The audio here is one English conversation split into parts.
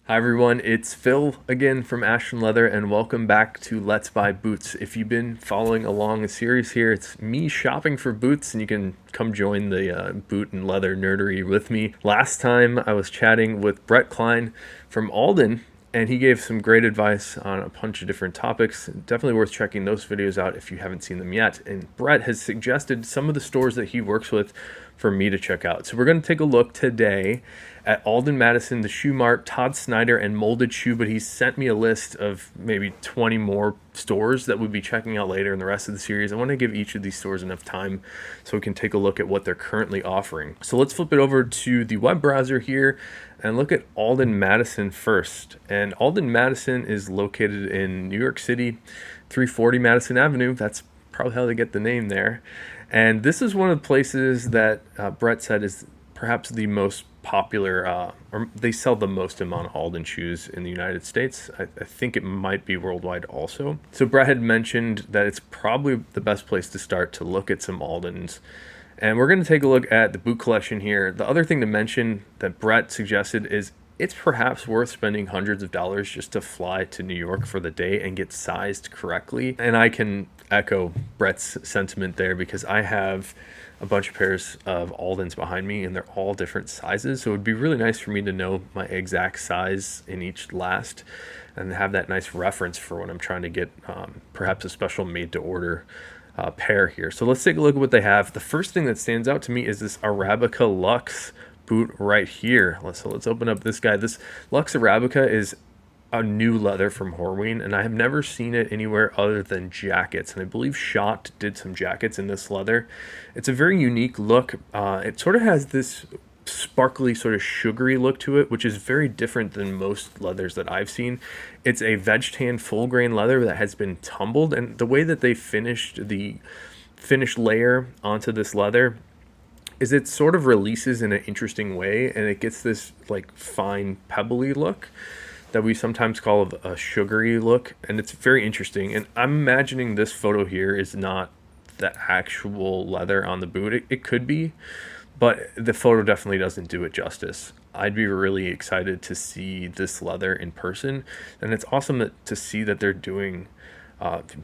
Hi everyone, it's Phil again from Ashland Leather, and welcome back to Let's Buy Boots. If you've been following along the series here, it's me shopping for boots, and you can come join the boot and leather nerdery with me. Last time I was chatting with Brett Klein from Alden, and he gave some great advice on a bunch of different topics. Definitely worth checking those videos out if you haven't seen them yet. And Brett has suggested some of the stores that he works with for me to check out. So we're going to take a look today at Alden Madison, the Shoe Mart, Todd Snyder, and Moulded Shoe, but he sent me a list of maybe 20 more stores that we'll be checking out later in the rest of the series. I want to give each of these stores enough time so we can take a look at what they're currently offering. So let's flip it over to the web browser here and look at Alden Madison first. And Alden Madison is located in New York City, 340 Madison Avenue. That's probably how they get the name there. And this is one of the places that Brett said is perhaps the most popular, or they sell the most amount of Alden shoes in the United States. I think it might be worldwide also. So Brett had mentioned that it's probably the best place to start to look at some Aldens. And we're going to take a look at the boot collection here. The other thing to mention that Brett suggested is it's perhaps worth spending hundreds of dollars just to fly to New York for the day and get sized correctly. And I can echo Brett's sentiment there because I have a bunch of pairs of Aldens behind me and they're all different sizes. So it would be really nice for me to know my exact size in each last and have that nice reference for when I'm trying to get perhaps a special made to order pair here. So let's take a look at what they have. The first thing that stands out to me is this Arabica Luxe boot right here. So let's open up this guy. This Luxe Arabica is a new leather from Horween, and I have never seen it anywhere other than jackets, and I believe Schott did some jackets in this leather. It's a very unique look. It sort of has this sparkly sort of sugary look to it, which is very different than most leathers that I've seen. It's a veg tan full grain leather that has been tumbled, and the way that they finished the finished layer onto this leather is it sort of releases in an interesting way, and it gets this like fine pebbly look that we sometimes call a sugary look, and it's very interesting. And I'm imagining this photo here is not the actual leather on the boot. It could be, but the photo definitely doesn't do it justice. I'd be really excited to see this leather in person, and it's awesome to see that they're doing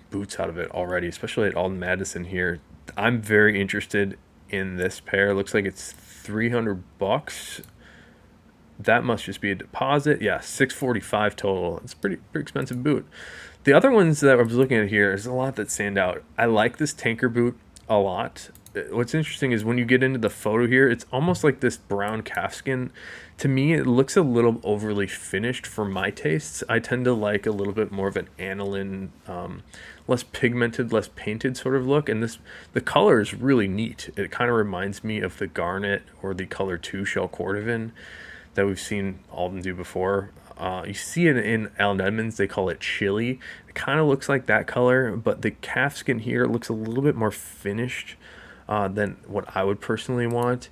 boots out of it already, especially at Alden Madison here. I'm very interested in this pair. It looks like it's $300. That must just be a deposit. Yeah, $645 total. It's pretty expensive boot. The other ones that I was looking at here, there's a lot that stand out. I like this tanker boot a lot. What's interesting is when you get into the photo here, it's almost like this brown calfskin. To me, it looks a little overly finished for my tastes. I tend to like a little bit more of an aniline, less pigmented, less painted sort of look. And the color is really neat. It kind of reminds me of the garnet or the color 2 shell cordovan that we've seen Alden do before. You see it in Allen Edmonds, they call it chili. It kind of looks like that color, but the calfskin here looks a little bit more finished than what I would personally want.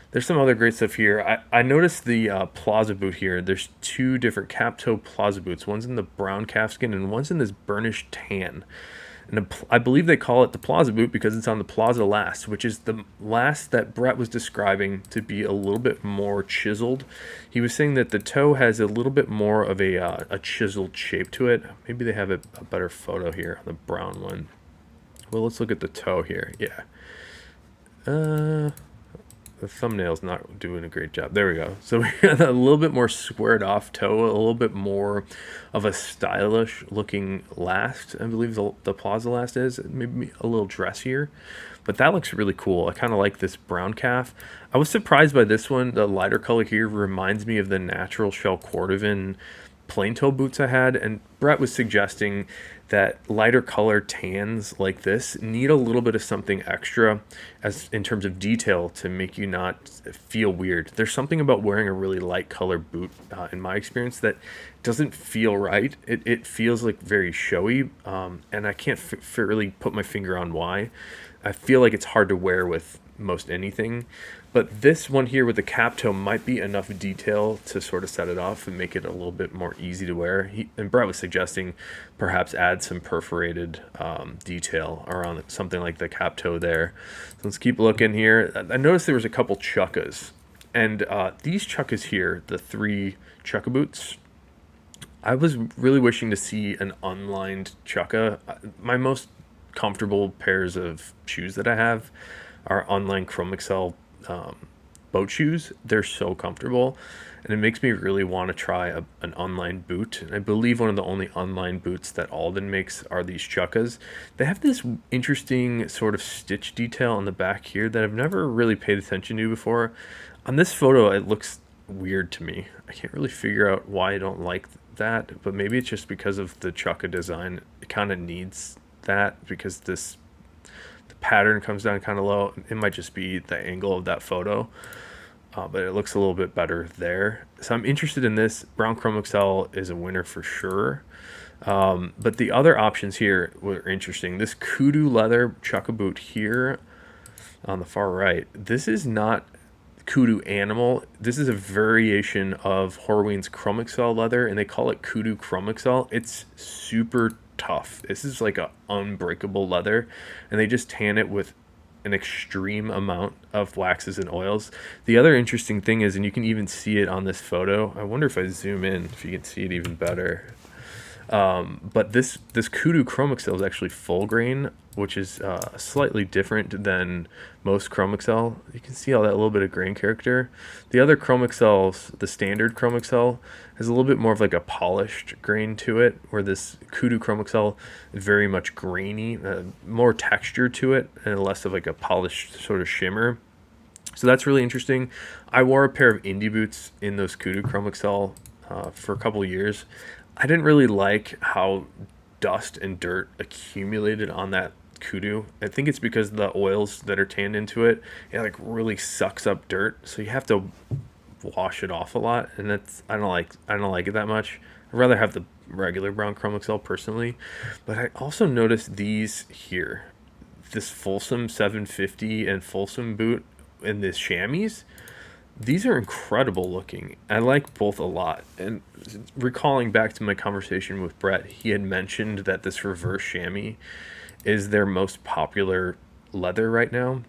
There's some other great stuff here. I noticed the Plaza boot here. There's two different cap toe Plaza boots. One's in the brown calfskin and one's in this burnished tan. And I believe they call it the Plaza boot because it's on the Plaza last, which is the last that Brett was describing to be a little bit more chiseled. He was saying that the toe has a little bit more of a chiseled shape to it. Maybe they have a better photo here on the brown one. Well, let's look at the toe here. Yeah. The thumbnail's not doing a great job. There we go. So we got a little bit more squared off toe, a little bit more of a stylish looking last. I believe the Plaza last is maybe a little dressier, but that looks really cool. I kind of like this brown calf. I was surprised by this one. The lighter color here reminds me of the natural shell cordovan plain toe boots I had, and Brett was suggesting that lighter color tans like this need a little bit of something extra as in terms of detail to make you not feel weird. There's something about wearing a really light color boot in my experience that doesn't feel right. It feels like very showy, and I can't really put my finger on why. I feel like it's hard to wear with most anything, but this one here with the cap toe might be enough detail to sort of set it off and make it a little bit more easy to wear. And Brett was suggesting perhaps add some perforated detail around something like the cap toe there. So let's keep looking here. I noticed there was a couple chukkas, and these chukkas here, the three chukka boots, I was really wishing to see an unlined Chukka. My most comfortable pairs of shoes that I have are unlined Chrome Excel um, boat shoes. They're so comfortable, and it makes me really want to try an unlined boot. And I believe one of the only unlined boots that Alden makes are these Chukkas. They have this interesting sort of stitch detail on the back here that I've never really paid attention to before. On this photo, it looks weird to me. I can't really figure out why I don't like that, but maybe it's just because of the Chukka design. It kind of needs that because the pattern comes down kind of low. It might just be the angle of that photo, but it looks a little bit better there. So I'm interested in this. Brown Chrome Excel is a winner for sure. But the other options here were interesting. This kudu leather Chukka boot here on the far right, this is not kudu animal. This is a variation of Horween's Chrome Excel leather, and they call it kudu Chrome Excel. It's super tough. This is like a unbreakable leather, and they just tan it with an extreme amount of waxes and oils. The other interesting thing is, and you can even see it on this photo, I wonder if I zoom in if you can see it even better. But this kudu Chrome Excel is actually full grain, which is slightly different than most Chrome Excel. You can see all that little bit of grain character. The other Chrome Excels, the standard Chrome Excel, has a little bit more of like a polished grain to it, where this kudu Chrome Excel is very much grainy, more texture to it, and less of like a polished sort of shimmer. So that's really interesting. I wore a pair of indie boots in those kudu Chrome Excel for a couple of years. I didn't really like how dust and dirt accumulated on that kudu. I think it's because the oils that are tanned into it, it like really sucks up dirt, so you have to wash it off a lot, and that's I don't like it that much. I'd rather have the regular brown Chrome Excel personally. But I also noticed these here, this Folsom 750 and Folsom boot and this chamois. These are incredible looking. I like both a lot. And recalling back to my conversation with Brett, he had mentioned that this reverse chamois is their most popular leather right now.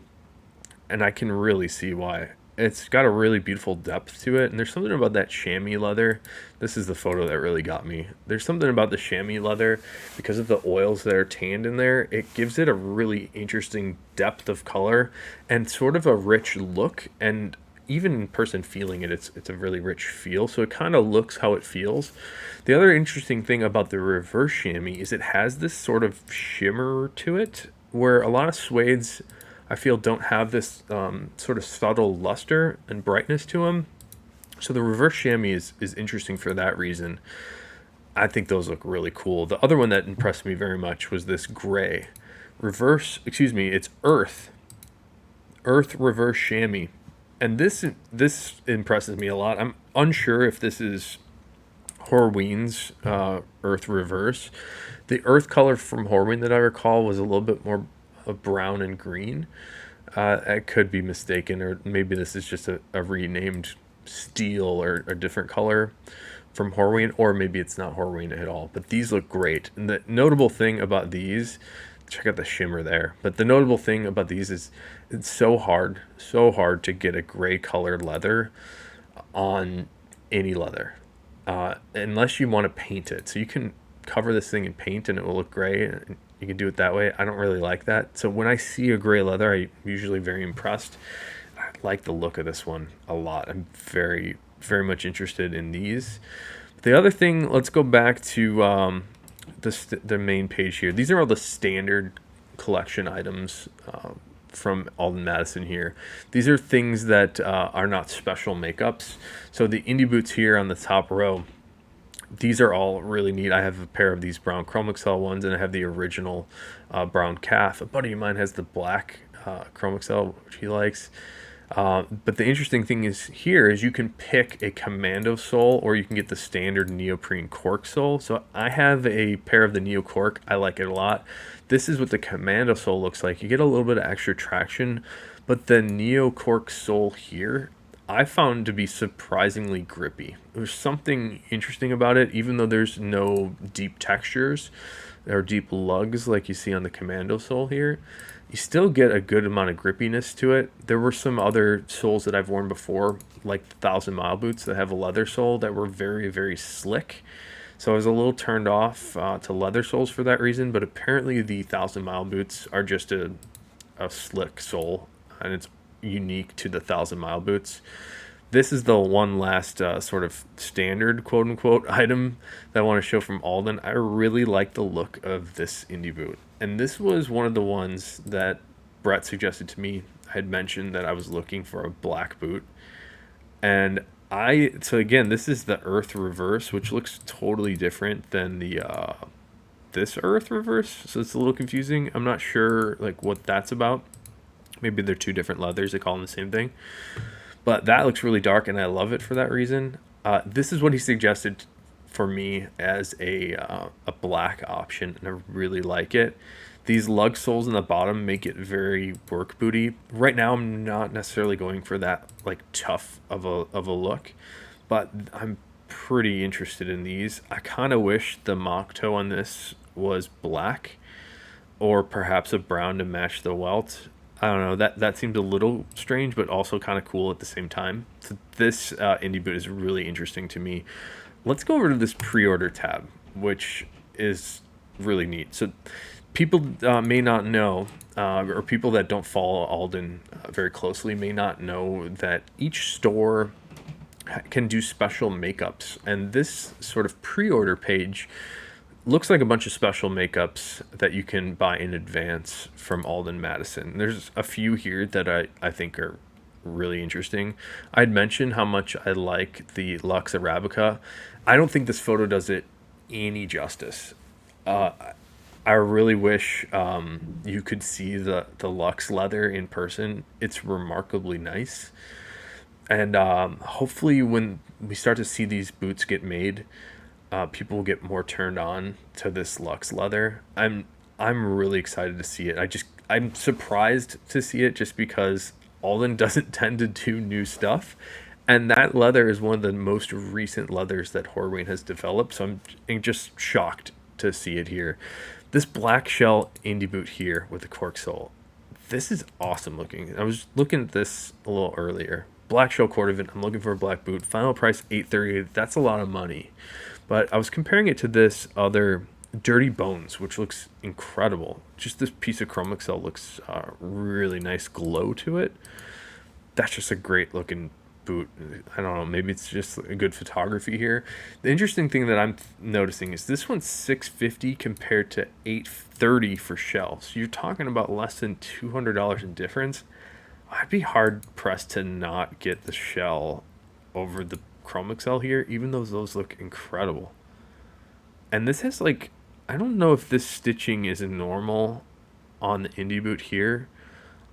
And I can really see why. It's got a really beautiful depth to it. And there's something about that chamois leather. This is the photo that really got me. There's something about the chamois leather, because of the oils that are tanned in there, it gives it a really interesting depth of color and sort of a rich look. And even in person feeling it, it's a really rich feel. So it kind of looks how it feels. The other interesting thing about the reverse chamois is it has this sort of shimmer to it, where a lot of suedes I feel don't have this sort of subtle luster and brightness to them. So the reverse chamois is interesting for that reason. I think those look really cool. The other one that impressed me very much was this gray it's earth reverse chamois. And this impresses me a lot. I'm unsure if this is Horween's Earth Reverse. The earth color from Horween that I recall was a little bit more brown and green. I could be mistaken, or maybe this is just a renamed steel or a different color from Horween, or maybe it's not Horween at all. But these look great. And the notable thing about these, check out the shimmer there. But the notable thing about these is it's so hard to get a gray colored leather on any leather, unless you want to paint it. So you can cover this thing in paint and it will look gray. And you can do it that way. I don't really like that. So when I see a gray leather, I'm usually very impressed. I like the look of this one a lot. I'm very, very much interested in these. The other thing, let's go back to the main page here. These are all the standard collection items from Alden Madison here. These are things that are not special makeups. So the indie boots here on the top row, these are all really neat. I have a pair of these brown Chrome Excel ones, and I have the original brown calf. A buddy of mine has the black Chrome Excel, which he likes. But the interesting thing is here is you can pick a commando sole, or you can get the standard neoprene cork sole. So I have a pair of the neo cork. I like it a lot. This is what the commando sole looks like. You get a little bit of extra traction, but the neo cork sole here I found to be surprisingly grippy. There's something interesting about it, even though there's no deep textures or deep lugs like you see on the commando sole here. You still get a good amount of grippiness to it. There were some other soles that I've worn before, like the 1,000 Mile boots that have a leather sole that were very, very slick. So I was a little turned off to leather soles for that reason, but apparently the 1,000 Mile boots are just a slick sole, and it's unique to the 1,000 Mile boots. This is the one last sort of standard quote unquote item that I want to show from Alden. I really like the look of this indie boot. And this was one of the ones that Brett suggested to me. I had mentioned that I was looking for a black boot. And so again, this is the Earth Reverse, which looks totally different than the this Earth Reverse. So it's a little confusing. I'm not sure like what that's about. Maybe they're two different leathers. They call them the same thing. But that looks really dark, and I love it for that reason. This is what he suggested for me as a black option, and I really like it. These lug soles in the bottom make it very work booty. Right now, I'm not necessarily going for that like tough of a look, but I'm pretty interested in these. I kind of wish the mock toe on this was black, or perhaps a brown to match the welt. I don't know. That seemed a little strange, but also kind of cool at the same time. So this indie boot is really interesting to me. Let's go over to this pre-order tab, which is really neat. So people may not know, or people that don't follow Alden very closely may not know that each store can do special makeups, and this sort of pre-order page looks like a bunch of special makeups that you can buy in advance from Alden Madison. There's a few here that I think are really interesting. I'd mentioned how much I like the Luxe Arabica. I don't think this photo does it any justice. I really wish you could see the Luxe leather in person. It's remarkably nice. And hopefully when we start to see these boots get made, people will get more turned on to this Luxe leather. I'm really excited to see it. I'm surprised to see it just because Alden doesn't tend to do new stuff, and that leather is one of the most recent leathers that Horween has developed. So I'm just shocked to see it here. This black shell indie boot here with the cork sole. This is awesome looking. I was looking at this a little earlier. Black shell cordovan. I'm looking for a black boot. Final price $838. That's a lot of money. But I was comparing it to this other Dirty Bones, which looks incredible. Just this piece of chrome excel looks really nice glow to it. That's just a great looking boot. I don't know, maybe it's just a good photography here. The interesting thing that I'm noticing is this one's $650 compared to $830 for shell. So you're talking about less than $200 in difference. I'd be hard pressed to not get the shell over the chrome excel here, even though those look incredible. And this has like, I don't know if this stitching is normal on the indie boot here.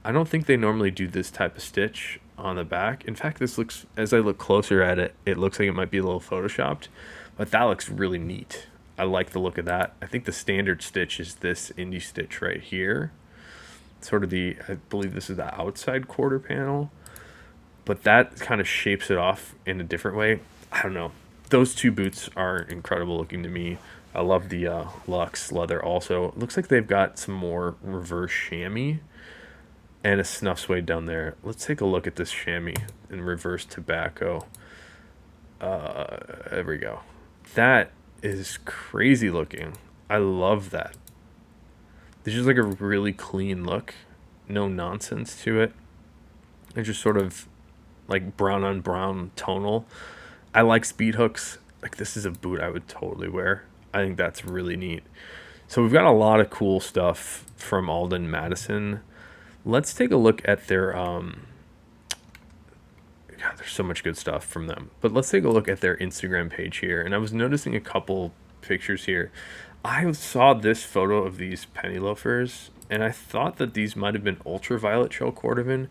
I don't think they normally do this type of stitch on the back. In fact, this looks, as I look closer at it, it looks like it might be a little photoshopped, but that looks really neat. I like the look of that. I think the standard stitch is this indie stitch right here. Sort of I believe this is the outside quarter panel, but that kind of shapes it off in a different way. I don't know. Those two boots are incredible looking to me. I love the Luxe leather also. It looks like they've got some more reverse chamois and a snuff suede down there. Let's take a look at this chamois in reverse tobacco. There we go. That is crazy looking. I love that. This is like a really clean look. No nonsense to it. It's just sort of like brown on brown tonal. I like speed hooks. Like this is a boot I would totally wear. I think that's really neat. So we've got a lot of cool stuff from Alden Madison. Let's take a look at their God, there's so much good stuff from them. But let's take a look at their Instagram page here. And I was noticing a couple pictures here. I saw this photo of these penny loafers, and I thought that these might have been ultraviolet shell cordovan,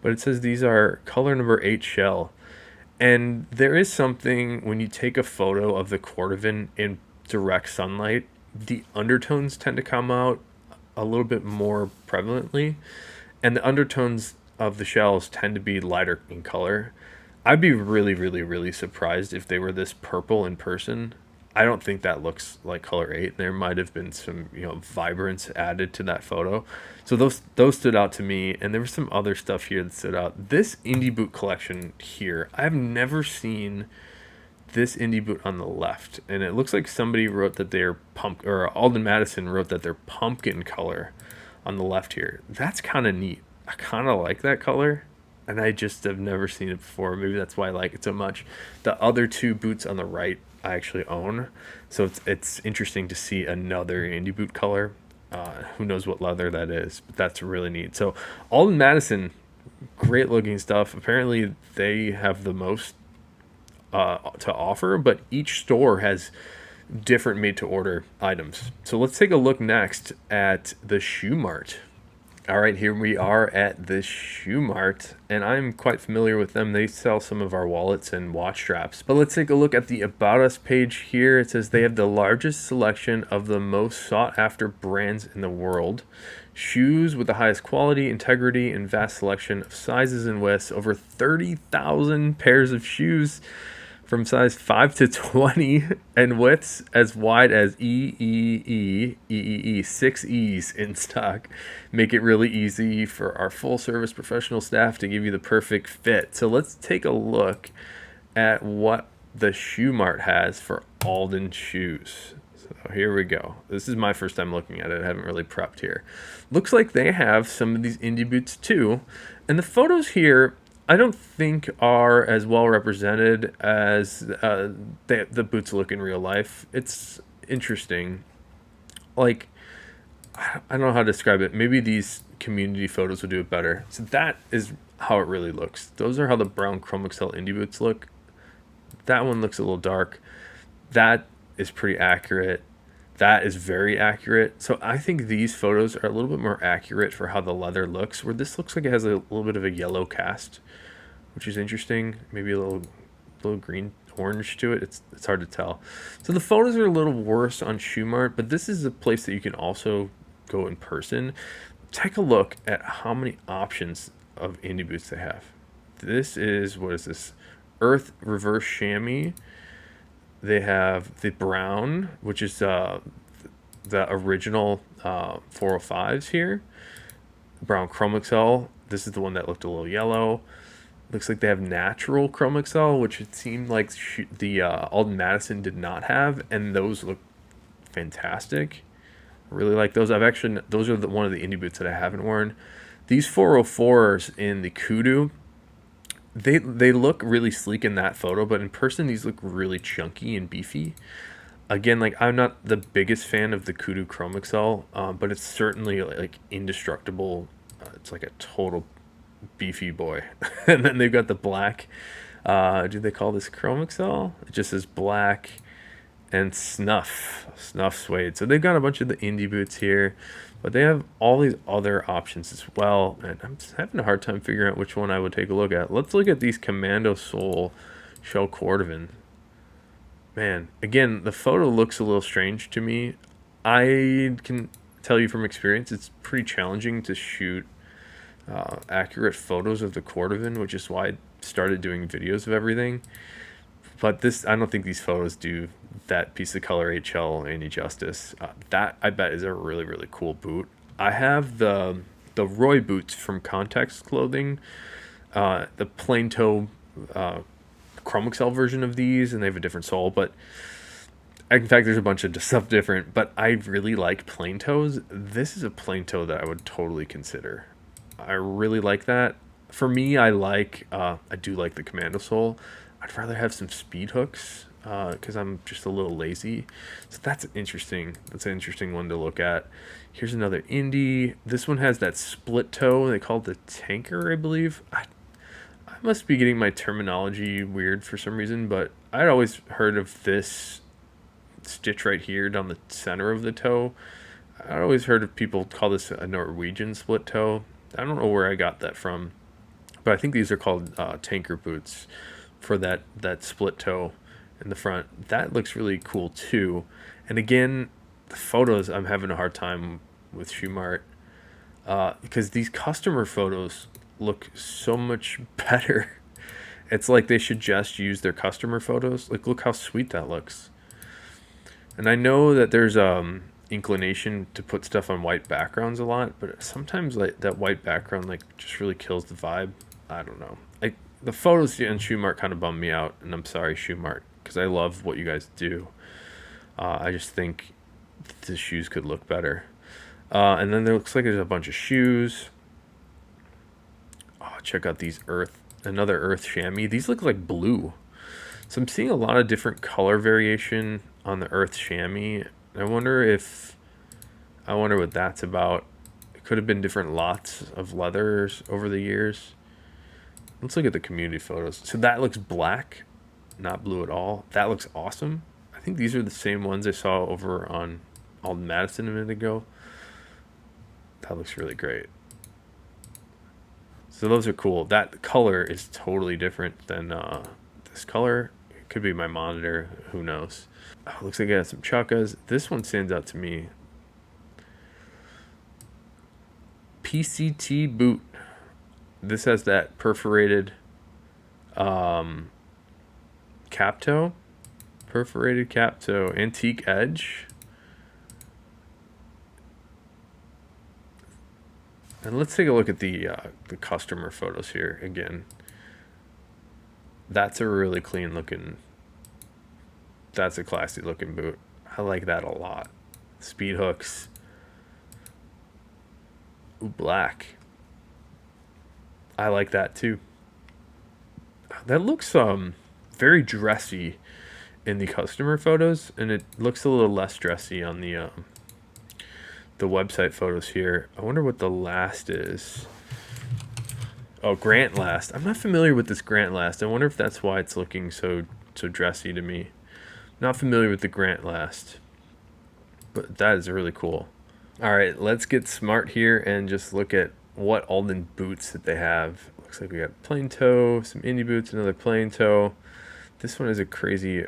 but it says these are color number 8 shell. And there is something when you take a photo of the cordovan in direct sunlight, the undertones tend to come out a little bit more prevalently, and the undertones of the shells tend to be lighter in color. I'd be really, really, really surprised if they were this purple in person. I don't think that looks like color 8. There might have been some, vibrance added to that photo. So those stood out to me, and there was some other stuff here that stood out. This indie boot collection here, I've never seen this indie boot on the left, and it looks like somebody wrote that they're or Alden Madison wrote that they're pumpkin color on the left here. That's kind of neat. I kind of like that color, and I just have never seen it before. Maybe that's why I like it so much. The other two boots on the right I actually own, so it's interesting to see another indie boot color. Who knows what leather that is, but that's really neat. So Alden Madison, great looking stuff. Apparently they have the most to offer, but each store has different made to order items. So let's take a look next at the Shoe Mart. All right, here we are at the Shoe Mart, and I'm quite familiar with them. They sell some of our wallets and watch straps. But let's take a look at the About Us page here. It says they have the largest selection of the most sought after brands in the world. Shoes with the highest quality, integrity, and vast selection of sizes and widths. Over 30,000 pairs of shoes from size 5 to 20 and widths as wide as EEE, 6 E's in stock. Make it really easy for our full service professional staff to give you the perfect fit. So let's take a look at what the Shoe Mart has for Alden shoes. So here we go. This is my first time looking at it. I haven't really prepped here. Looks like they have some of these indie boots too. And the photos here, I don't think are as well represented as the boots look in real life. It's interesting. Like, I don't know how to describe it. Maybe these community photos would do it better. So that is how it really looks. Those are how the brown Chrome Excel indie boots look. That one looks a little dark. That is pretty accurate. That is very accurate. So I think these photos are a little bit more accurate for how the leather looks, where this looks like it has a little bit of a yellow cast, which is interesting. Maybe a little green orange to it. It's hard to tell. So the photos are a little worse on Shoe Mart, but this is a place that you can also go in person. Take a look at how many options of indie boots they have. This is, what is this? Earth Reverse Chamois. They have the brown, which is the original 405s here. Brown Chrome Excel. This is the one that looked a little yellow. Looks like they have natural Chrome Excel, which it seemed like the Alden Madison did not have, and those look fantastic. I really like those. Those are one of the indie boots that I haven't worn. These 404s in the Kudu, they look really sleek in that photo, but in person these look really chunky and beefy. Again, like, I'm not the biggest fan of the Kudu Chrome Excel, but it's certainly like indestructible. It's like a total beefy boy. And then they've got the black. Do they call this Chrome Excel? It just says black and snuff suede. So they've got a bunch of the indie boots here, but they have all these other options as well, and I'm just having a hard time figuring out which one I would take a look at. Let's look at these Commando Sole Shell Cordovan. Man, again, the photo looks a little strange to me. I can tell you from experience, it's pretty challenging to shoot accurate photos of the Cordovan, which is why I started doing videos of everything. But I don't think these photos do that piece of color HL any justice. That, I bet, is a really, really cool boot. I have the Roy boots from Context Clothing, the plain toe Chrome Excel version of these, and they have a different sole. But in fact, there's a bunch of stuff different. But I really like plain toes. This is a plain toe that I would totally consider. I really like that. For me, I do like the Commando sole. I'd rather have some speed hooks because I'm just a little lazy. So that's interesting. That's an interesting one to look at. Here's another indie. This one has that split toe. They call it the tanker, I believe. I must be getting my terminology weird for some reason, but I'd always heard of this stitch right here down the center of the toe. I'd always heard of people call this a Norwegian split toe. I don't know where I got that from, but I think these are called tanker boots for that split toe in the front. That looks really cool too. And again, the photos, I'm having a hard time with Shoe Mart because these customer photos look so much better. It's like they should just use their customer photos. Like, look how sweet that looks. And I know that there's inclination to put stuff on white backgrounds a lot, but sometimes like that white background like just really kills the vibe. I don't know. The photos in Shoe Mart kind of bummed me out, and I'm sorry, Shoe Mart. because I love what you guys do. I just think the shoes could look better. And then there looks like there's a bunch of shoes. Oh, check out these another earth chamois. These look like blue. So I'm seeing a lot of different color variation on the earth chamois. I wonder what that's about. It could have been different lots of leathers over the years. Let's look at the community photos. So that looks black, not blue at all. That looks awesome. I think these are the same ones I saw over on Alden Madison a minute ago. That looks really great. So those are cool. That color is totally different than this color. It could be my monitor. Who knows? Oh, looks like I got some chukkas. This one stands out to me. PCT boot. This has that perforated cap toe. Perforated cap toe. Antique edge. And let's take a look at the customer photos here again. That's a really clean looking. That's a classy looking boot. I like that a lot. Speed hooks. Ooh, black. I like that too. That looks very dressy in the customer photos, and it looks a little less dressy on the website photos here. I wonder what the last is. Oh, Grant last. I'm not familiar with this Grant last. I wonder if that's why it's looking so dressy to me. Not familiar with the Grant last, but that is really cool. All right, let's get smart here and just look at what Alden boots that they have. Looks like we got plain toe, some indie boots, another plain toe. This one is a crazy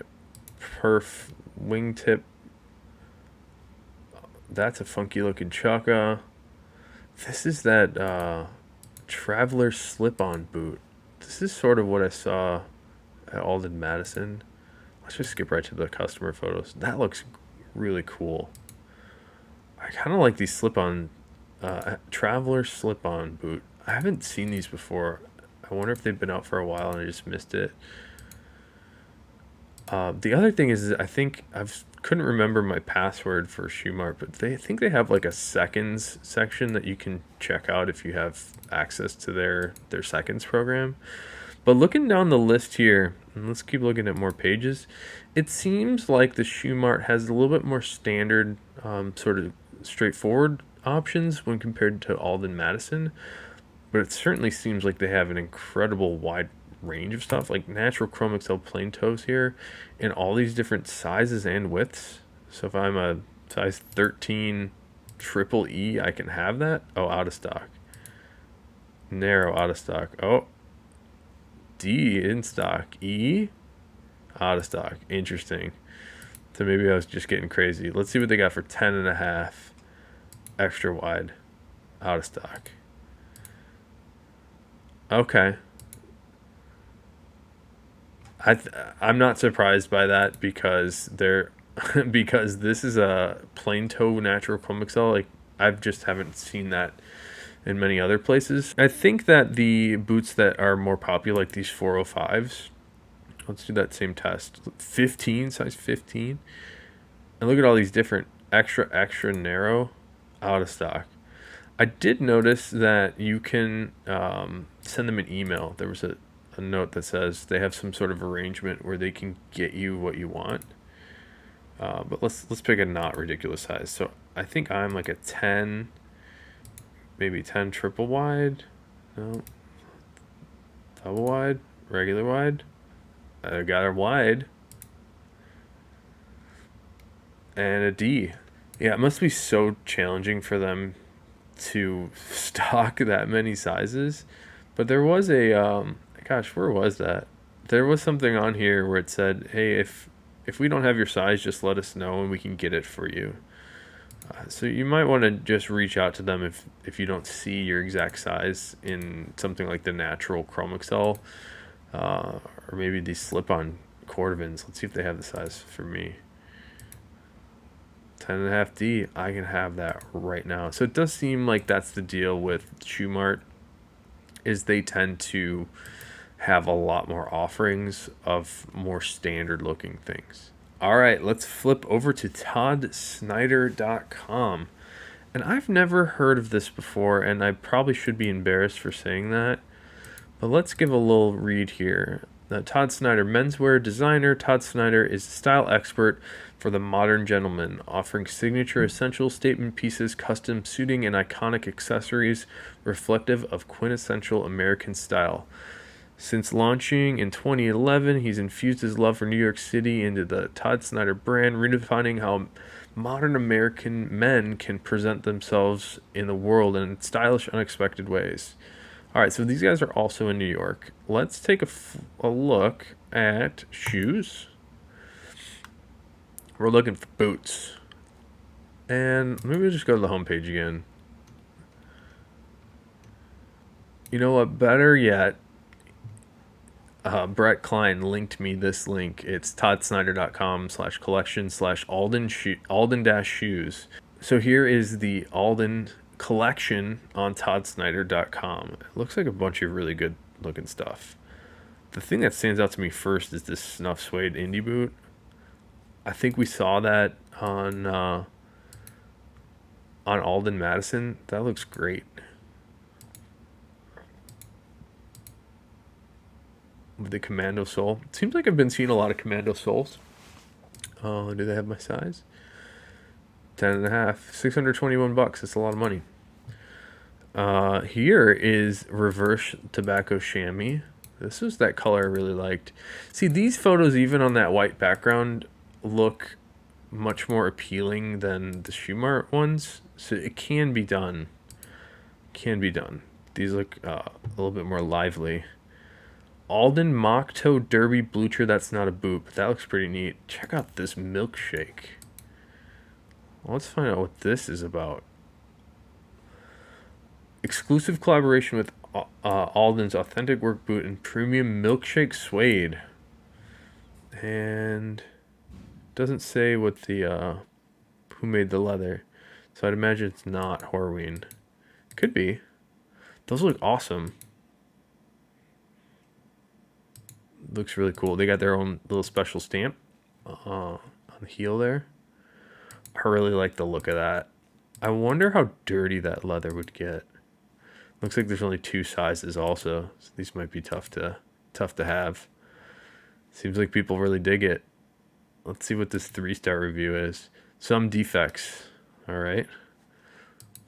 perf wingtip. That's a funky looking chukka. This is that traveler slip-on boot. This is sort of what I saw at Alden Madison. Let's just skip right to the customer photos. That looks really cool. I kind of like these slip-on traveler slip-on boot. I haven't seen these before. I wonder if they've been out for a while and I just missed it. The other thing is, I think couldn't remember my password for Shoe Mart, but I think they have like a seconds section that you can check out if you have access to their seconds program. But looking down the list here, and let's keep looking at more pages, it seems like the Shoe Mart has a little bit more standard, sort of straightforward options when compared to Alden Madison. But it certainly seems like they have an incredible wide range of stuff, like natural chrome XL plain toes here in all these different sizes and widths. So if I'm a size 13 triple E, I can have that. Oh, out of stock. Narrow, out of stock. Oh, D in stock. E out of stock. Interesting. So maybe I was just getting crazy. Let's see what they got for 10.5 extra wide. Out of stock. Okay. I'm not surprised by that because because this is a plain toe natural chrome XL. Like, I've just haven't seen that in many other places. I think that the boots that are more popular, like these 405s, let's do that same test. 15, size 15. And look at all these different extra narrow, out of stock. I did notice that you can send them an email. There was a note that says they have some sort of arrangement where they can get you what you want. But let's pick a not ridiculous size. So I think I'm like a 10, maybe 10 triple wide. No, double wide, regular wide. I got a wide and a D. Yeah, it must be so challenging for them to stock that many sizes. But there was a gosh, where was that? There was something on here where it said, hey, if we don't have your size, just let us know and we can get it for you. So you might want to just reach out to them if you don't see your exact size in something like the natural chrome XL, or maybe these slip-on Cordovans. Let's see if they have the size for me. 10.5 D, I can have that right now. So it does seem like that's the deal with Shoe Mart, is they tend to have a lot more offerings of more standard looking things. All right, let's flip over to toddsnyder.com. And I've never heard of this before, and I probably should be embarrassed for saying that. But let's give a little read here. Todd Snyder, menswear designer. Todd Snyder is a style expert for the modern gentleman, offering signature essential statement pieces, custom suiting, and iconic accessories reflective of quintessential American style. Since launching in 2011, he's infused his love for New York City into the Todd Snyder brand, redefining how modern American men can present themselves in the world in stylish, unexpected ways. All right, so these guys are also in New York. Let's take a look at shoes. We're looking for boots. And maybe we'll just go to the homepage again. You know what? Better yet, Brett Klein linked me this link. It's toddsnyder.com/collection/Alden-shoes. So here is the Alden collection on toddsnyder.com. It looks like a bunch of really good looking stuff. The thing that stands out to me first is this snuff suede indie boot. I think we saw that on Alden Madison. That looks great. With the commando sole. It seems like I've been seeing a lot of commando soles. Oh, do they have my size? 10.5. $621. That's a lot of money. Here is reverse tobacco chamois. This was that color I really liked. See, these photos, even on that white background, look much more appealing than the Shoe Mart ones. So it can be done. Can be done. These look a little bit more lively. Alden Mock Toe Derby Blucher. That's not a boot, but that looks pretty neat. Check out this milkshake. Well, let's find out what this is about. Exclusive collaboration with Alden's authentic work boot and premium milkshake suede. And doesn't say what the who made the leather, so I'd imagine it's not Horween. Could be. Those look awesome. Looks really cool. They got their own little special stamp on the heel there. I really like the look of that. I wonder how dirty that leather would get. Looks like there's only 2 sizes also, so these might be tough to have. Seems like people really dig it. Let's see what this 3-star review is. Some defects. All right.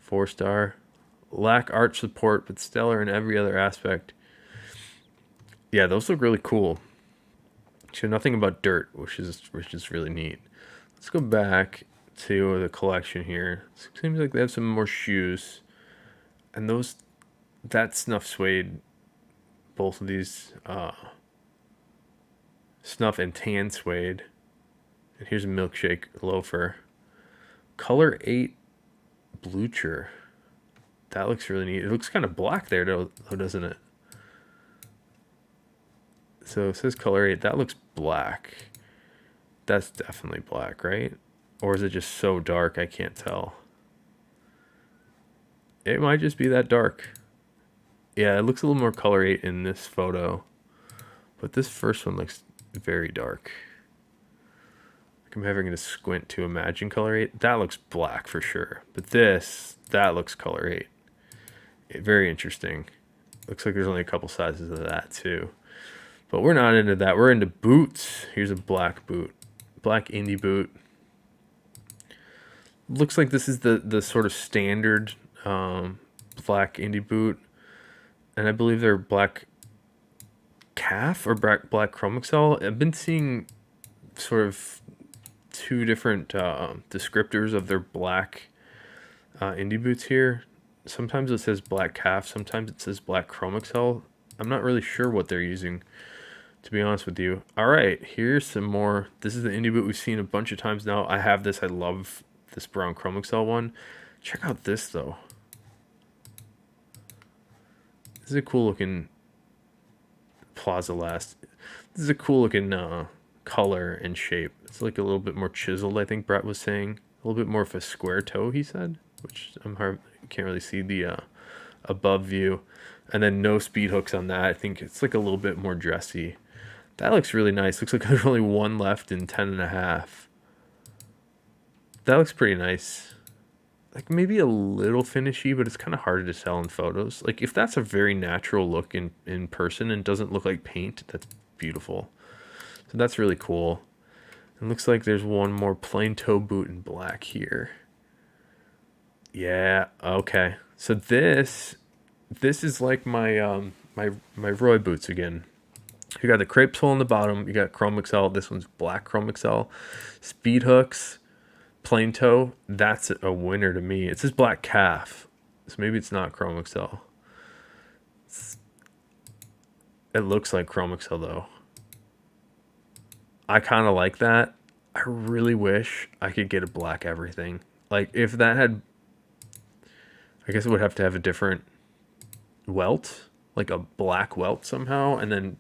4-star. Lack arch support, but stellar in every other aspect. Yeah, those look really cool. So nothing about dirt, which is really neat. Let's go back to the collection here. Seems like they have some more shoes, and that snuff suede, both of these snuff and tan suede. And here's a milkshake loafer. Color 8 Blucher. That looks really neat. It looks kind of black there though, doesn't it? So it says color 8. That looks black. That's definitely black, right? Or is it just so dark I can't tell? It might just be that dark. Yeah, it looks a little more color 8 in this photo. But this first one looks very dark. Like I'm having to squint to imagine color 8. That looks black for sure. But that looks color 8. Very interesting. Looks like there's only a couple sizes of that too. But we're not into that. We're into boots. Here's a black boot. Black indie boot. Looks like this is the sort of standard black indie boot. And I believe they're black calf or black chrome excel. I've been seeing sort of 2 different descriptors of their black indie boots here. Sometimes it says black calf. Sometimes it says black chrome excel. I'm not really sure what they're using, to be honest with you. All right, here's some more. This is the indie boot we've seen a bunch of times now. I have this. I love this brown chrome excel one. Check out this though. This is a cool looking Plaza Last. This is a cool looking color and shape. It's like a little bit more chiseled, I think Brett was saying. A little bit more of a square toe, he said, which can't really see the above view, and then no speed hooks on that. I think it's like a little bit more dressy. That looks really nice. Looks like there's only one left in 10.5. That looks pretty nice. Like maybe a little finishy, but it's kind of hard to tell in photos. Like if that's a very natural look in person and doesn't look like paint, that's beautiful. So that's really cool. It looks like there's one more plain toe boot in black here. Yeah, okay. So this is like my Roy boots again. You got the crepe sole on the bottom. You got Chrome Excel. This one's black Chrome Excel. Speed hooks, plain toe. That's a winner to me. It says black calf, so maybe it's not Chrome Excel. It looks like Chrome Excel though. I kind of like that. I really wish I could get a black everything. Like if that had, I guess it would have to have a different welt, like a black welt somehow, and then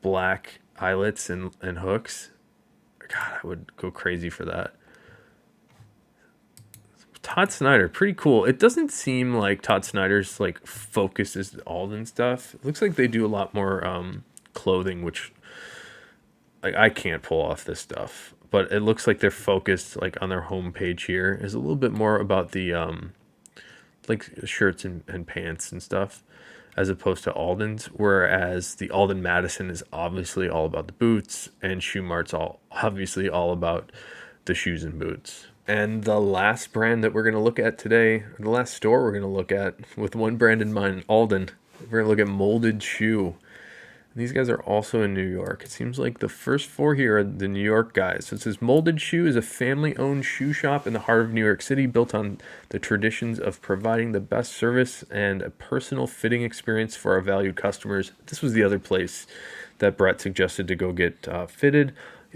black eyelets and hooks. God, I would go crazy for that. Todd Snyder, pretty cool. It doesn't seem like Todd Snyder's like focus is Alden stuff. It looks like they do a lot more clothing, which like I can't pull off this stuff. But it looks like they're focused like on their homepage here is a little bit more about the like shirts and pants and stuff, as opposed to Alden's, whereas the Alden Madison is obviously all about the boots, and Shoe Mart's obviously all about the shoes and boots. And the last brand that we're going to look at today, the last store we're going to look at with one brand in mind, Alden, we're going to look at Moulded Shoe. These guys are also in New York. It seems like the first four here are the New York guys. So it says Moulded Shoe is a family-owned shoe shop in the heart of New York City, built on the traditions of providing the best service and a personal fitting experience for our valued customers. This was the other place that Brett suggested to go get fitted.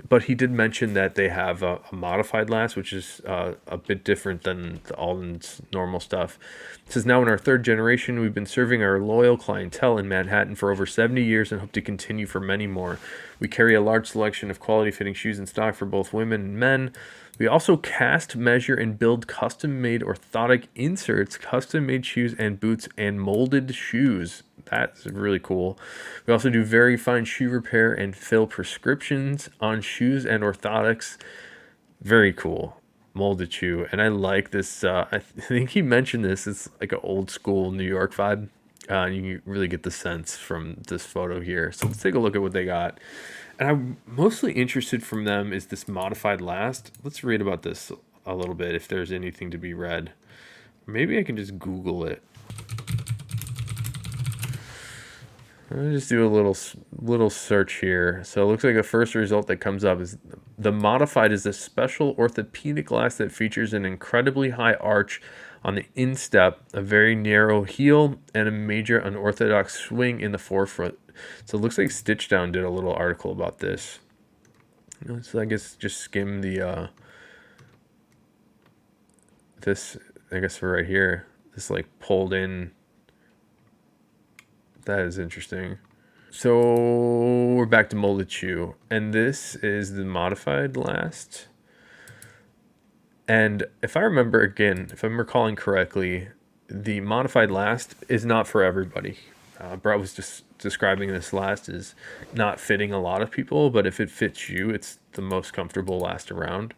But he did mention that they have a modified last, which is a bit different than the Alden's normal stuff. It says, now in our third generation, we've been serving our loyal clientele in Manhattan for over 70 years and hope to continue for many more. We carry a large selection of quality fitting shoes in stock for both women and men. We also cast, measure, and build custom-made orthotic inserts, custom-made shoes and boots, and molded shoes. That's really cool. We also do very fine shoe repair and fill prescriptions on shoes and orthotics. Very cool. Molded Shoe. And I like this. I think he mentioned this. It's like an old school New York vibe. You really get the sense from this photo here. So let's take a look at what they got. And I'm mostly interested from them is this modified last. Let's read about this a little bit if there's anything to be read. Maybe I can just Google it. Let me just do a little search here. So it looks like the first result that comes up is the modified is a special orthopedic last that features an incredibly high arch on the instep, a very narrow heel, and a major unorthodox swing in the forefoot. So it looks like Stitchdown did a little article about this. So I guess just skim the this, I guess for right here, this like pulled in. That is interesting. So we're back to Molded Shoe, and this is the modified last. And if I remember again, if I'm recalling correctly, the modified last is not for everybody. Brett was just describing this last as not fitting a lot of people, but if it fits you, it's the most comfortable last around.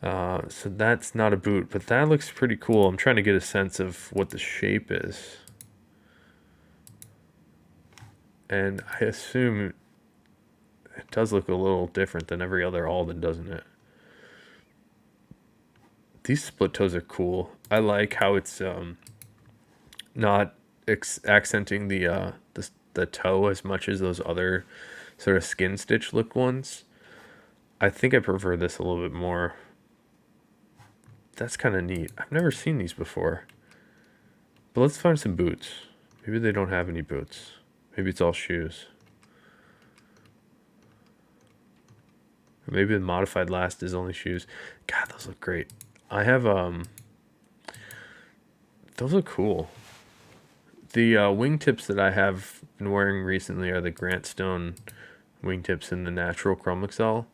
So that's not a boot, but that looks pretty cool. I'm trying to get a sense of what the shape is. And I assume it does look a little different than every other Alden, doesn't it? These split toes are cool. I like how it's not accenting the toe as much as those other sort of skin stitch look ones. I think I prefer this a little bit more. That's kind of neat. I've never seen these before. But let's find some boots. Maybe they don't have any boots. Maybe it's all shoes. Or maybe the modified last is only shoes. God, those look great. I have those look cool. The wingtips that I have been wearing recently are the Grant Stone wingtips in the natural Chrome Excel.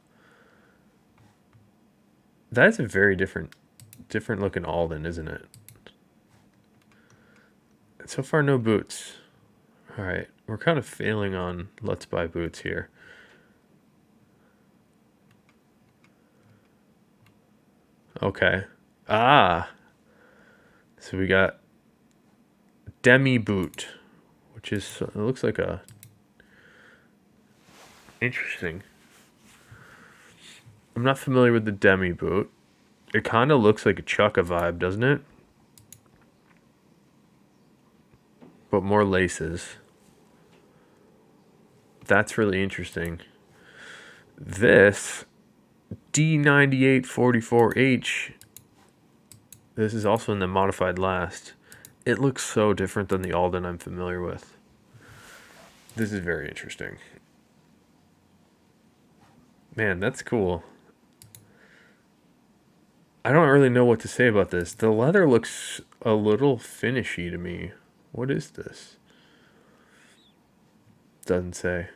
That is a very different looking Alden, isn't it? So far, no boots. All right, we're kind of failing on Let's Buy boots here. Okay. Ah. So we got demi boot, which is, it looks like a, interesting. I'm not familiar with the demi boot. It kind of looks like a Chukka vibe, doesn't it? But more laces. That's really interesting. This D9844H, this is also in the modified last. It looks so different than the Alden I'm familiar with. This is very interesting. Man, that's cool. I don't really know what to say about this. The leather looks a little finishy to me. What is this? Doesn't say.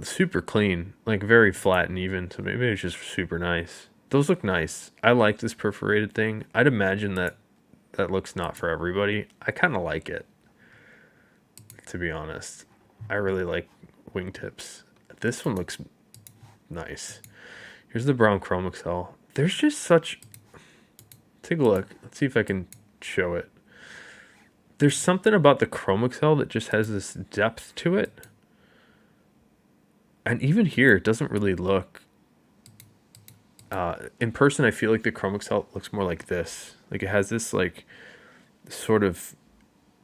Super clean, like very flat and even, so maybe it's just super nice. Those look nice. I like this perforated thing. I'd imagine that looks not for everybody. I kind of like it, to be honest. I really like wingtips. This one looks nice. Here's the brown chrome excel. There's just such, take a look. Let's see if I can show it. There's something about the chrome excel that just has this depth to it. And even here, it doesn't really look, in person, I feel like the chrome excel looks more like this. Like it has this like sort of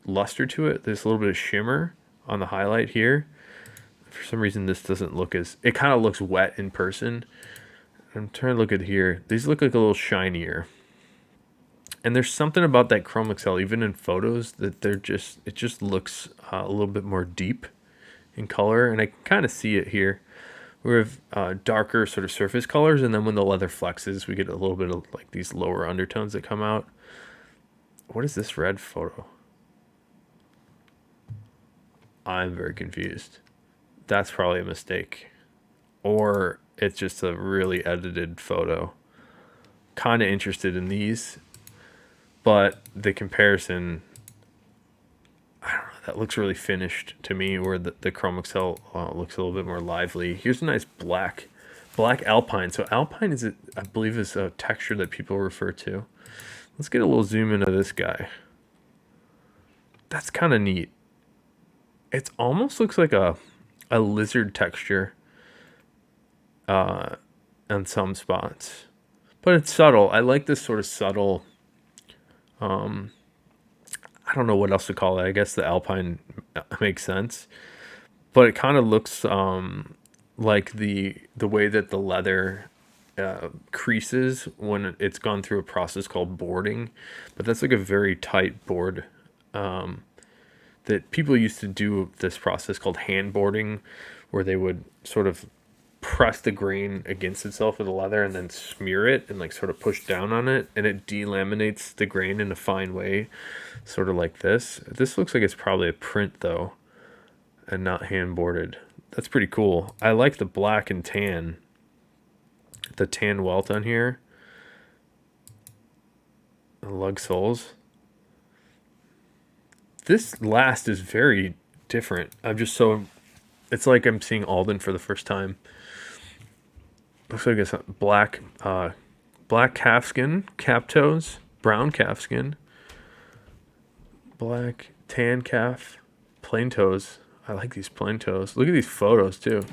luster to it. There's a little bit of shimmer on the highlight here. For some reason, this doesn't look as, it kind of looks wet in person. I'm trying to look at here. These look like a little shinier. And there's something about that chrome excel, even in photos, that they're just, it just looks a little bit more deep in color, and I can kind of see it here. We have darker sort of surface colors, and then when the leather flexes, we get a little bit of like these lower undertones that come out. What is this red photo? I'm very confused. That's probably a mistake, or it's just a really edited photo. Kind of interested in these, but the comparison, I don't know, that looks really finished to me, where the chrome excel looks a little bit more lively. Here's a nice black alpine. So alpine is, I believe, is a texture that people refer to. Let's get a little zoom into this guy. That's kind of neat. It almost looks like a lizard texture on some spots, but it's subtle. I like this sort of subtle, I don't know what else to call it. I guess the alpine makes sense, but it kind of looks like the way that the leather creases when it's gone through a process called boarding. But that's like a very tight board that people used to do this process called hand boarding, where they would sort of press the grain against itself with the leather and then smear it and like sort of push down on it, and it delaminates the grain in a fine way, sort of like this. This looks like it's probably a print though and not hand boarded. That's pretty cool. I like the black and tan, the tan welt on here, the lug soles. This last is very different. I'm just so, it's like I'm seeing Alden for the first time. Looks like it's black calfskin, cap toes, brown calfskin, black tan calf, plain toes. I like these plain toes. Look at these photos too.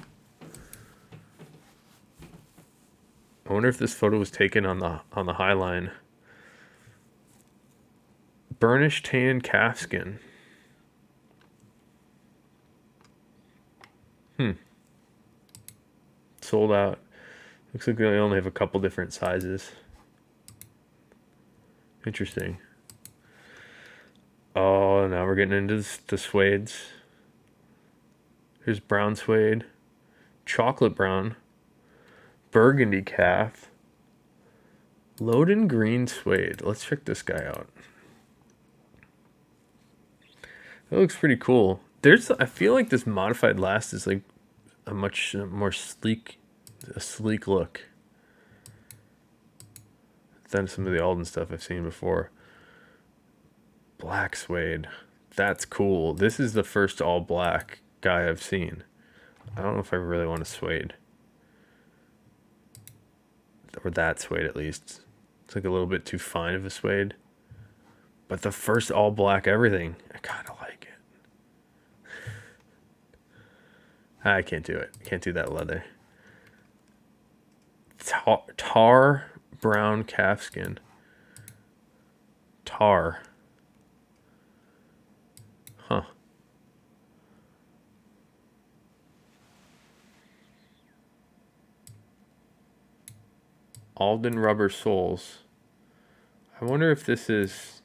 I wonder if this photo was taken on the high line. Burnished tan calfskin. Sold out. Looks like they only have a couple different sizes. Interesting. Oh, now we're getting into the suedes. Here's brown suede, chocolate brown, burgundy calf, Loden green suede. Let's check this guy out. That looks pretty cool. I feel like this modified last is like a much more sleek look. than some of the Alden stuff I've seen before. Black suede. That's cool. This is the first all black guy I've seen. I don't know if I really want a suede. Or that suede at least. It's like a little bit too fine of a suede. But the first all black everything, I kind of like it. I can't do it. Can't do that leather. Tar brown calfskin. Tar. Huh. Alden rubber soles. I wonder if this is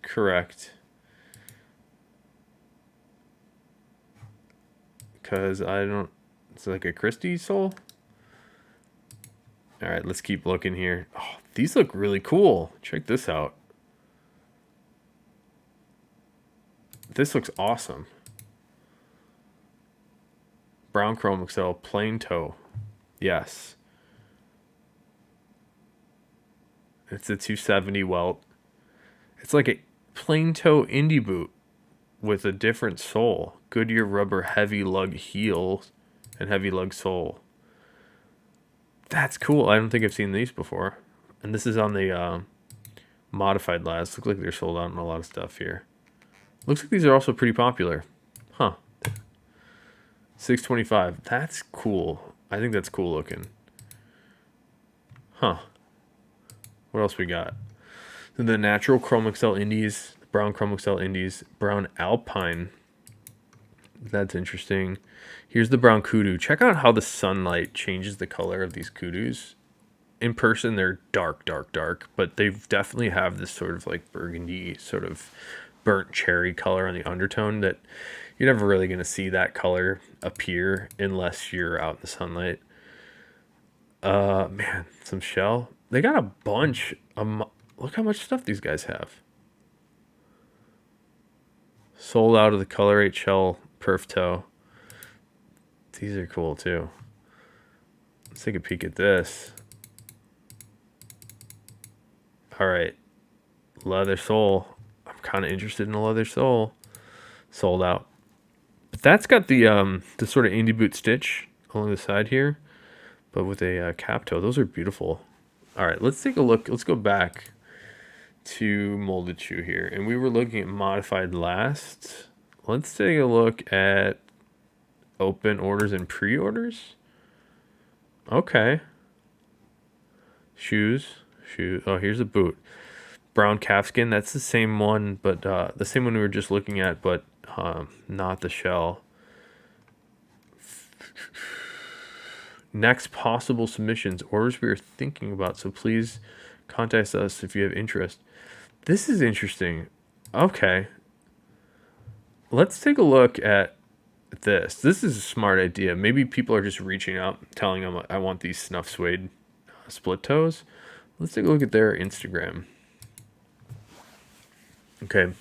correct. Because I don't... It's like a Christie sole? Alright, let's keep looking here. Oh, these look really cool. Check this out. This looks awesome. Brown chrome excel, plain toe. Yes. It's a 270 welt. It's like a plain toe indie boot with a different sole. Goodyear rubber heavy lug heel and heavy lug sole. That's cool. I don't think I've seen these before. And this is on the modified last. Looks like they're sold out on a lot of stuff here. Looks like these are also pretty popular. Huh. $6.25. That's cool. I think that's cool looking. Huh. What else we got? The natural Chrome XL Indies, brown Chrome XL Indies, brown Alpine. That's interesting. Here's the brown kudu. Check out how the sunlight changes the color of these kudus. In person, they're dark, dark, dark, but they definitely have this sort of like burgundy, sort of burnt cherry color on the undertone that you're never really going to see that color appear unless you're out in the sunlight. Man, some shell. They got a bunch. Look how much stuff these guys have. Sold out of the Color 8 shell perf toe. These are cool too. Let's take a peek at this. All right, leather sole. I'm kind of interested in a leather sole. Sold out. But that's got the sort of indie boot stitch along the side here, but with a cap toe. Those are beautiful. All right, let's take a look. Let's go back to Moulded Shoe here, and we were looking at modified last. Let's take a look at open orders and pre-orders. Okay. Shoes. Oh, here's a boot. Brown calfskin. That's the same one, but the same one we were just looking at, but not the shell. Next possible submissions, orders we are thinking about, so please contact us if you have interest. This is interesting. Okay. Let's take a look at this. This is a smart idea. Maybe people are just reaching out, telling them, I want these snuff suede split toes. Let's take a look at their Instagram. Okay.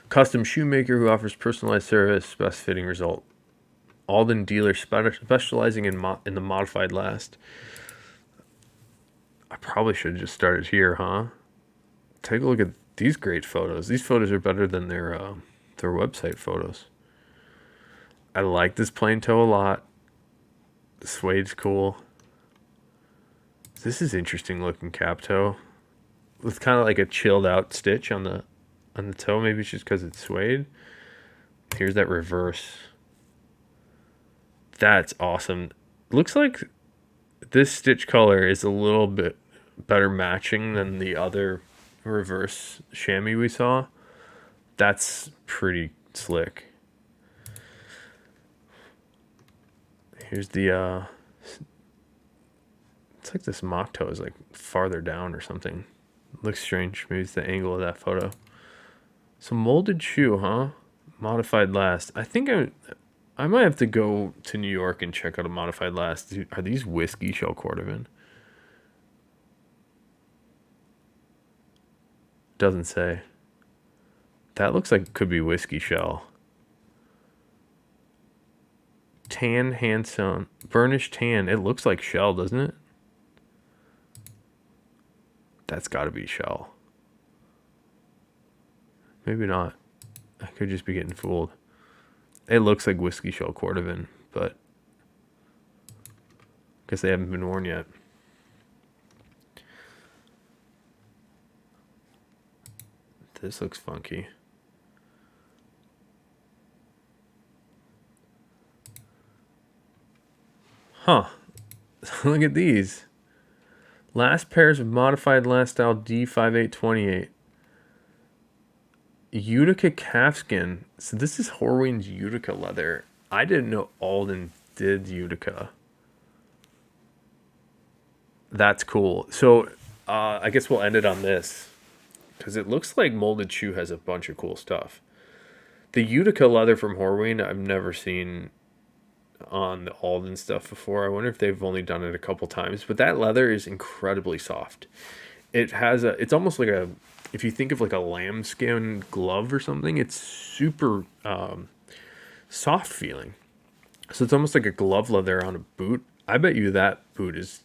Custom shoemaker who offers personalized service, best fitting result. Alden dealer specializing in the modified last. I probably should have just started here, huh? Take a look at these great photos. These photos are better than their website photos. I like this plain toe a lot. The suede's cool. This is interesting looking cap toe. With kind of like a chilled out stitch on the toe. Maybe it's just because it's suede. Here's that reverse. That's awesome. Looks like this stitch color is a little bit better matching than the other reverse chamois we saw. That's pretty slick. Here's the it's like this mock toe is like farther down or something. Looks strange. Maybe it's the angle of that photo. So Moulded Shoe, huh? Modified last. I think I might have to go to New York and check out a modified last. Are these whiskey shell cordovan? Doesn't say. That looks like it could be whiskey shell. Tan hand sewn. Burnished tan. It looks like shell, doesn't it? That's got to be shell. Maybe not. I could just be getting fooled. It looks like whiskey shell cordovan, but I guess they haven't been worn yet. This looks funky. Huh. Look at these. Last pairs of modified last style D5828. Utica calfskin. So this is Horween's Utica leather. I didn't know Alden did Utica. That's cool. So I guess we'll end it on this, because it looks like Moulded Shoe has a bunch of cool stuff. The Utica leather from Horween, I've never seen on the Alden stuff before. I wonder if they've only done it a couple times, but that leather is incredibly soft. It has it's almost like if you think of like a lambskin glove or something, it's super soft feeling. So it's almost like a glove leather on a boot. I bet you that boot is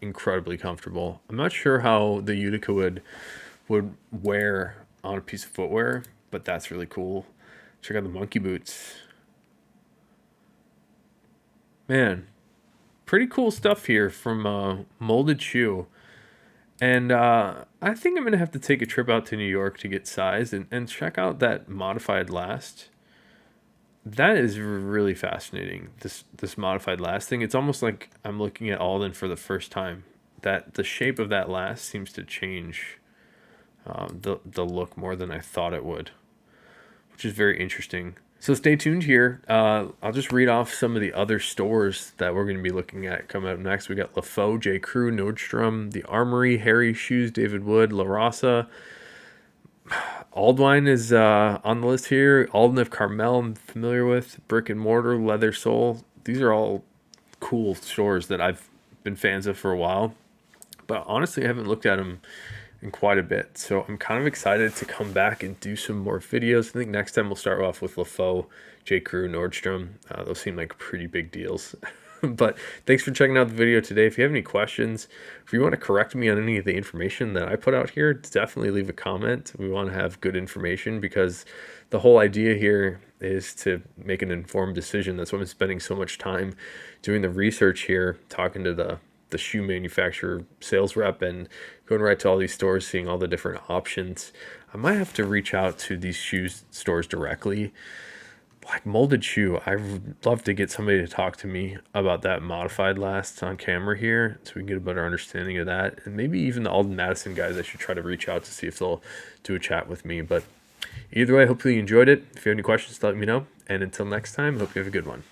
incredibly comfortable. I'm not sure how the Utica would wear on a piece of footwear, but that's really cool. Check out the monkey boots. Man, pretty cool stuff here from Moulded Shoe. And I think I'm going to have to take a trip out to New York to get sized and check out that modified last. That is really fascinating, this modified last thing. It's almost like I'm looking at Alden for the first time. That the shape of that last seems to change the look more than I thought it would, which is very interesting. So stay tuned here. I'll just read off some of the other stores that we're going to be looking at coming up next. We got LaFaux, J. Crew, Nordstrom, The Armory, Harry Shoes, David Wood, La Raza. Aldwine is on the list here. Alden of Carmel, I'm familiar with. Brick and Mortar, Leather Soul. These are all cool stores that I've been fans of for a while, but honestly, I haven't looked at them in quite a bit. So I'm kind of excited to come back and do some more videos. I think next time we'll start off with LaFaux, J. Crew, Nordstrom. Those seem like pretty big deals. But thanks for checking out the video today. If you have any questions, if you want to correct me on any of the information that I put out here, definitely leave a comment. We want to have good information, because the whole idea here is to make an informed decision. That's why I'm spending so much time doing the research here, talking to the shoe manufacturer sales rep and going right to all these stores, seeing all the different options. I might have to reach out to these shoe stores directly. Like Moulded Shoe, I would love to get somebody to talk to me about that modified last on camera here, so we can get a better understanding of that. And maybe even the Alden Madison guys, I should try to reach out to see if they'll do a chat with me. But either way, hopefully you enjoyed it. If you have any questions, let me know. And until next time, hope you have a good one.